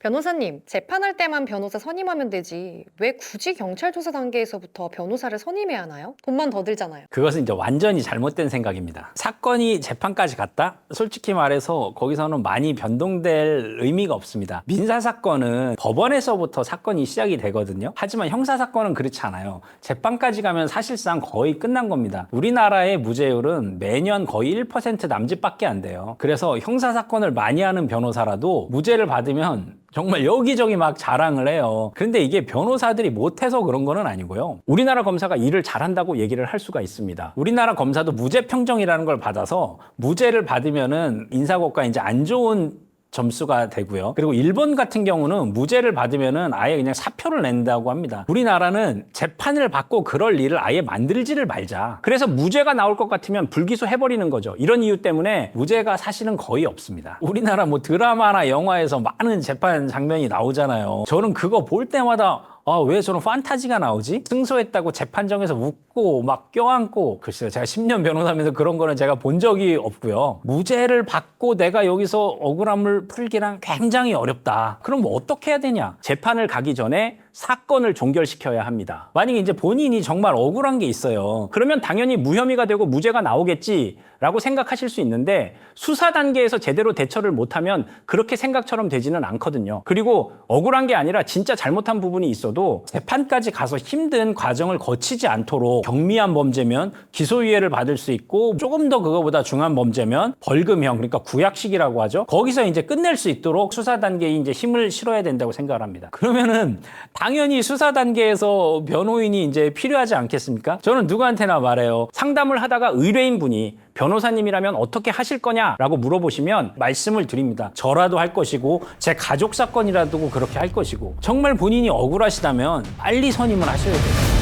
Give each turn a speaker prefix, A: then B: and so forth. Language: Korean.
A: 변호사님, 재판할 때만 변호사 선임하면 되지. 왜 굳이 경찰 조사 단계에서부터 변호사를 선임해야 하나요? 돈만 더 들잖아요.
B: 그것은 이제 완전히 잘못된 생각입니다. 사건이 재판까지 갔다? 솔직히 말해서 거기서는 많이 변동될 의미가 없습니다. 민사사건은 법원에서부터 사건이 시작이 되거든요. 하지만 형사사건은 그렇지 않아요. 재판까지 가면 사실상 거의 끝난 겁니다. 우리나라의 무죄율은 매년 거의 1% 남짓밖에 안 돼요. 그래서 형사사건을 많이 하는 변호사라도 무죄를 받으면 정말 여기저기 막 자랑을 해요. 그런데 이게 변호사들이 못해서 그런 거는 아니고요. 우리나라 검사가 일을 잘한다고 얘기를 할 수가 있습니다. 우리나라 검사도 무죄 평정이라는 걸 받아서 무죄를 받으면은 인사고과 이제 안 좋은 점수가 되고요. 그리고 일본 같은 경우는 무죄를 받으면은 아예 그냥 사표를 낸다고 합니다. 우리나라는 재판을 받고 그럴 일을 아예 만들지를 말자. 그래서 무죄가 나올 것 같으면 불기소 해버리는 거죠. 이런 이유 때문에 무죄가 사실은 거의 없습니다. 우리나라 뭐 드라마나 영화에서 많은 재판 장면이 나오잖아요. 저는 그거 볼 때마다 왜 저런 판타지가 나오지? 승소했다고 재판정에서 웃고 막 껴안고 글쎄요, 제가 10년 변호사면서 그런 거는 제가 본 적이 없고요. 무죄를 받고 내가 여기서 억울함을 풀기란 굉장히 어렵다. 그럼 뭐 어떻게 해야 되냐? 재판을 가기 전에 사건을 종결시켜야 합니다. 만약에 이제 본인이 정말 억울한 게 있어요. 그러면 당연히 무혐의가 되고 무죄가 나오겠지라고 생각하실 수 있는데 수사 단계에서 제대로 대처를 못하면 그렇게 생각처럼 되지는 않거든요. 그리고 억울한 게 아니라 진짜 잘못한 부분이 있어도 재판까지 가서 힘든 과정을 거치지 않도록 경미한 범죄면 기소유예를 받을 수 있고 조금 더 그거보다 중한 범죄면 벌금형, 그러니까 구약식이라고 하죠. 거기서 이제 끝낼 수 있도록 수사 단계에 이제 힘을 실어야 된다고 생각을 합니다. 그러면은 당연히 수사 단계에서 변호인이 이제 필요하지 않겠습니까? 저는 누구한테나 말해요. 상담을 하다가 의뢰인분이 변호사님이라면 어떻게 하실 거냐라고 물어보시면 말씀을 드립니다. 저라도 할 것이고 제 가족 사건이라도 그렇게 할 것이고 정말 본인이 억울하시다면 빨리 선임을 하셔야 돼요.